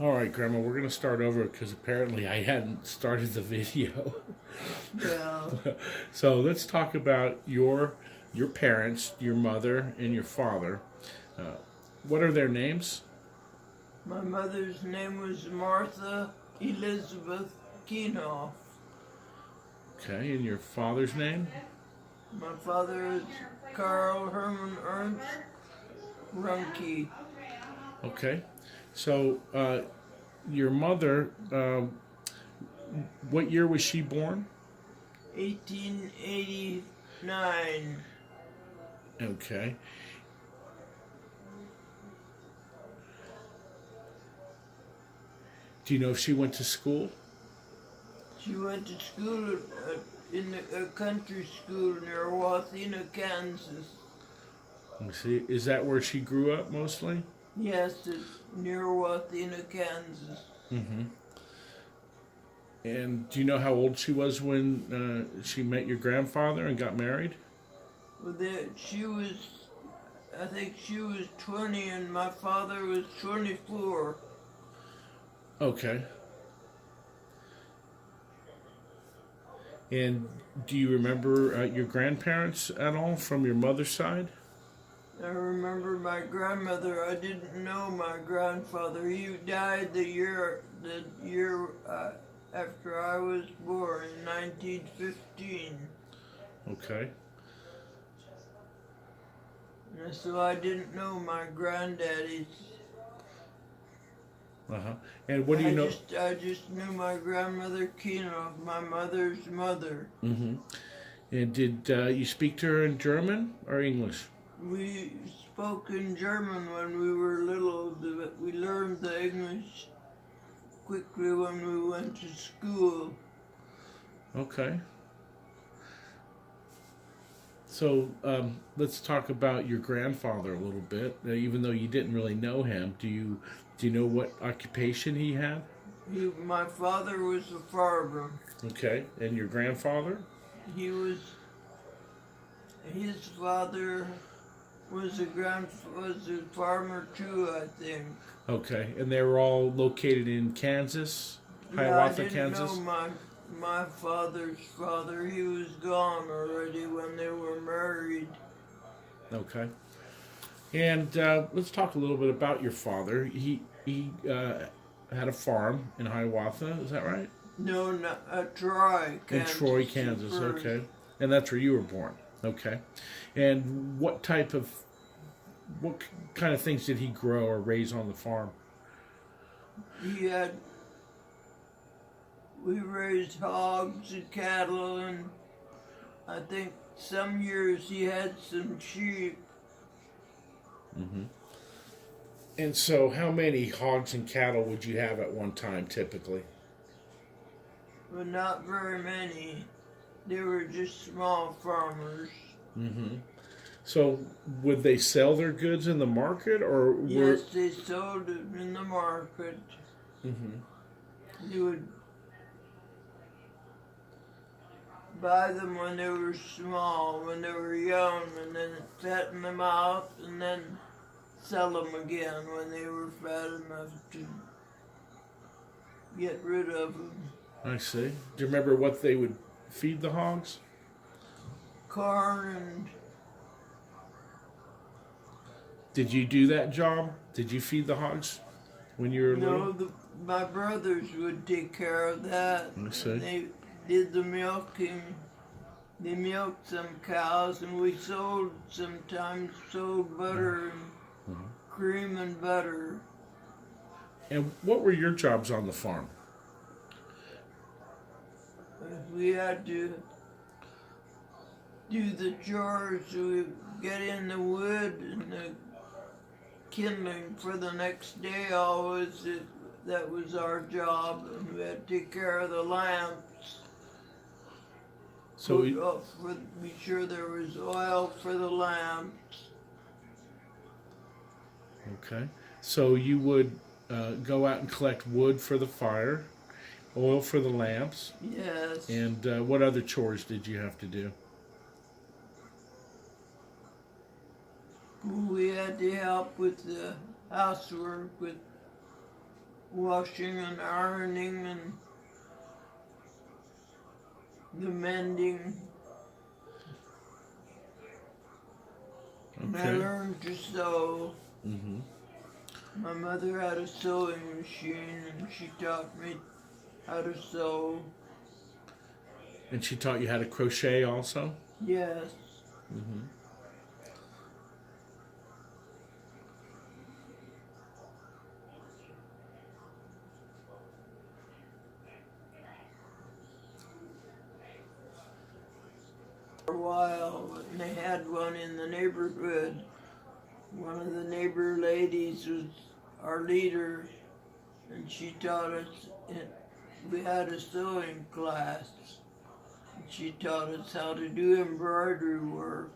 All right, Grandma, we're going to start over because apparently I hadn't started the video. Yeah, So let's talk about your parents, your mother and your father. Uh, what are their names? my mother's name was Martha Elizabeth Kenoff. Okay, and your father's name? My father is Carl Herman Ernst Runke. Okay, so your mother, what year was she born? 1889. Okay, do you know if she went to school? She went to school in a country school near Wathena, Kansas. Let me see. Is that where she grew up mostly? Yes, it's near Wathena, Kansas. Mm-hmm. And do you know how old she was when she met your grandfather and got married? Well, I think she was 20 and my father was 24. Okay. And do you remember your grandparents at all from your mother's side? I remember my grandmother. I didn't know my grandfather. He died the year after I was born in 1915. Okay. And so I didn't know my granddaddies. Uh-huh. And what do you know? I just knew my grandmother Kenoff, my mother's mother. Mm-hmm. And did you speak to her in German or English? We spoke in German when we were little, but we learned the English quickly when we went to school. Okay. So let's talk about your grandfather a little bit. Even though you didn't really know him, do you know what occupation he had? My father was a farmer. Okay. And your grandfather? He was. His father was a farmer too, I think. Okay. And they were all located in Kansas, Hiawatha, I didn't Kansas? know my father's father. He was gone already when they were married. Okay. And let's talk a little bit about your father. He had a farm in Hiawatha. Is that right? No, not Troy, In Kansas. Troy, Kansas. First. Okay. And that's where you were born. Okay. And what kind of things did he grow or raise on the farm? We raised hogs and cattle, and I think some years he had some sheep. Mm-hmm. And so, how many hogs and cattle would you have at one time, typically? But not very many. They were just small farmers. Mm-hmm. So, would they sell their goods in the market, or were? Yes, they sold it in the market. Mm-hmm. They would buy them when they were small, when they were young, and then fatten them out, and then sell them again when they were fat enough to get rid of them. I see. Do you remember what they would feed the hogs? Corn and Did you do that job? Did you feed the hogs when you were little? my brothers would take care of that. I see. They did the milking. They milked some cows, and we sometimes sold butter and cream and butter. And what were your jobs on the farm? We had to do the chores. We get in the wood and the kindling for the next day. That was our job, and we had to take care of the lamps. So Be sure there was oil for the lamps. okay. So you would go out and collect wood for the fire, oil for the lamps, Yes. and what other chores did you have to do? We had to help with the housework, with washing and ironing and the mending. And I Okay. learned to sew. Mm-hmm. My mother had a sewing machine and she taught me how to sew. And she taught you how to crochet also? Yes. Mm-hmm. For a while, and they had one in the neighborhood. One of the neighbor ladies was our leader, and she taught us. We had a sewing class. And she taught us how to do embroidery work.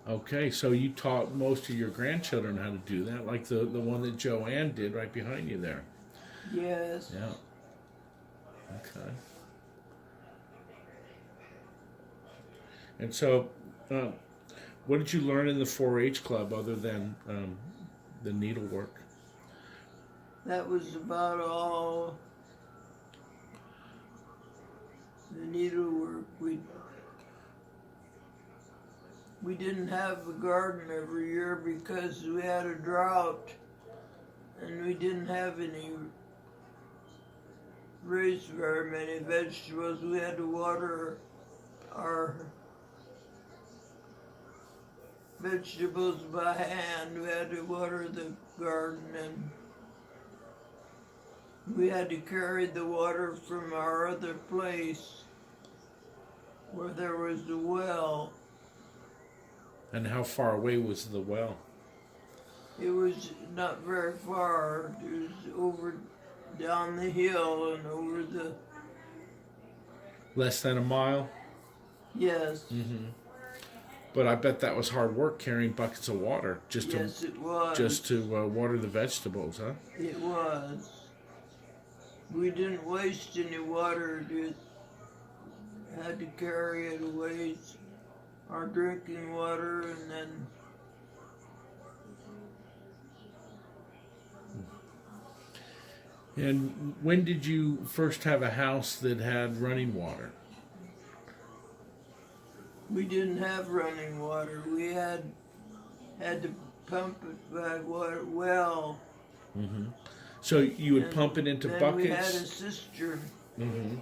Okay, so you taught most of your grandchildren how to do that, like the one that Joanne did right behind you there. Yes. Yeah. Okay. And so, what did you learn in the 4-H club other than the needlework? That was about all. The needlework. We didn't have a garden every year because we had a drought and we didn't have raise very many vegetables. We had to water our vegetables by hand. We had to water the garden and we had to carry the water from our other place where there was a well. And how far away was the well? It was not very far. It was over down the hill and over the. Less than a mile? Yes. Mm-hmm. But I bet that was hard work carrying buckets of water Yes, it was. just to water the vegetables, huh? It was. We didn't waste any water. Just had to carry it away. Our drinking water and then. And when did you first have a house that had running water? We didn't have running water. We had to pump it by well. Mm-hmm. So you would And pump it into then buckets? We had a cistern. Mm-hmm.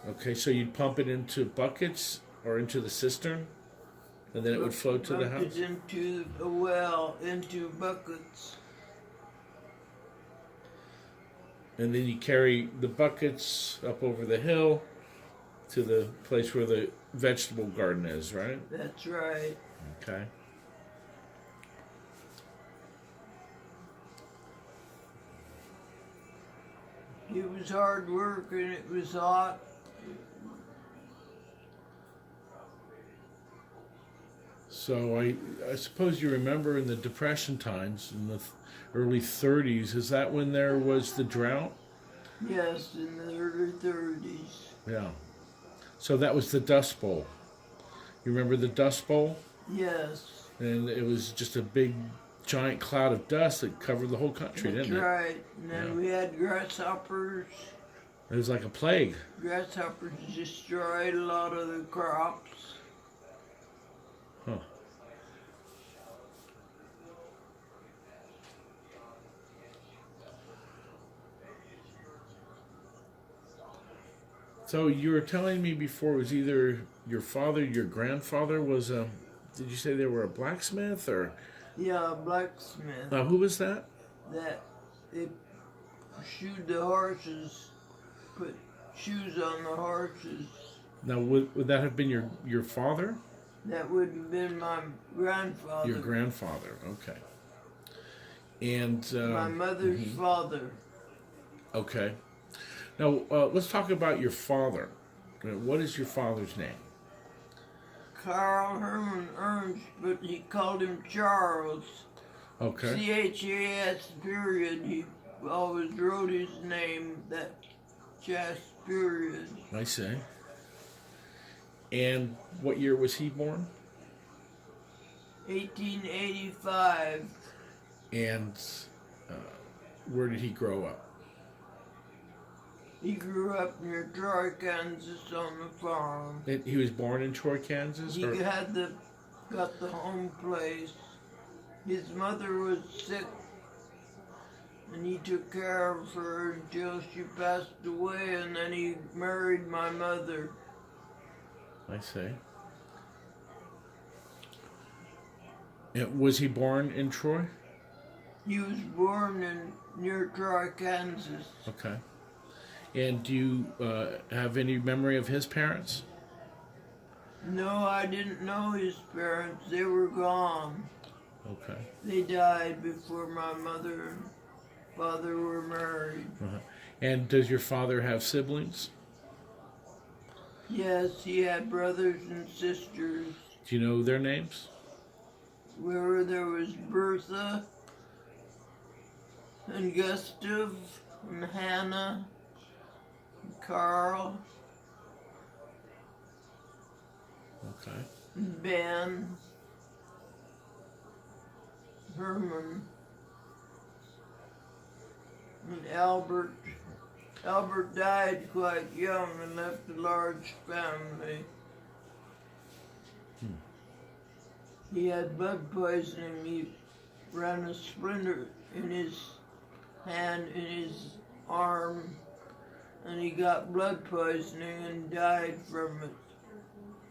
Okay, so you'd pump it into buckets or into the cistern, and then it would flow to the house? Pump it into a well, into buckets. And then you carry the buckets up over the hill to the place where the vegetable garden is, right? That's right. Okay. It was hard work and it was hot. So I suppose you remember in the Depression times, in the early 30s, is that when there was the drought? Yes, in the early 30s. Yeah. So that was the Dust Bowl. You remember the Dust Bowl? Yes. And it was just a big, giant cloud of dust that covered the whole country, That's didn't it? right. And then Yeah. we had grasshoppers. It was like a plague. Grasshoppers destroyed a lot of the crops. Huh. So you were telling me before it was either your father, your grandfather was a. Did you say they were a blacksmith or? Yeah, a blacksmith. Who was that? That it shoed the horses, put shoes on the horses. Now would that have been your father? That would have been my grandfather. Your grandfather, okay. And My mother's father. Okay. Now let's talk about your father. What is your father's name? Carl Herman Ernst, but he called him Charles. Okay. C-H-A-S period. He always wrote his name, that Chas period. I see. And what year was he born? 1885. And uh, where did he grow up? He grew up near Troy, Kansas on the farm. He was born in Troy, Kansas? He Or? got the home place. His mother was sick, and he took care of her until she passed away, and then he married my mother. I see. Was he born in Troy? He was born near Troy, Kansas. Okay. And do you have any memory of his parents? No, I didn't know his parents. They were gone. Okay. They died before my mother and father were married. Uh-huh. And does your father have siblings? Yes, he had brothers and sisters. Do you know their names? Where there was Bertha and Gustav and Hannah and Carl Okay. and Ben, Herman and Albert. Albert died quite young and left a large family. He had blood poisoning. He ran a splinter in his hand, in his arm, and he got blood poisoning and died from it.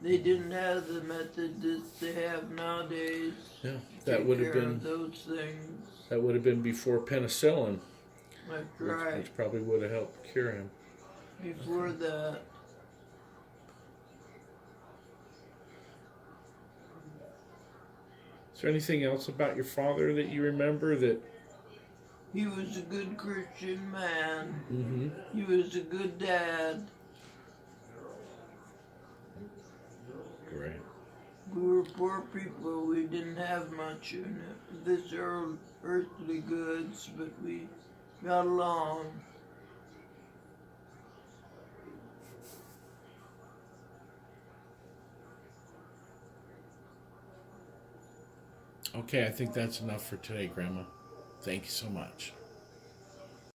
They didn't have the method that they have nowadays. Yeah, to that take would have care been of those things. that would have been before penicillin, That's right. which probably would have helped cure him. Before that. Is there anything else about your father that you remember that? He was a good Christian man. Mm-hmm. He was a good dad. Great. We were poor people. We didn't have much in this earthly goods, but we got along. Okay, I think that's enough for today, Grandma. Thank you so much.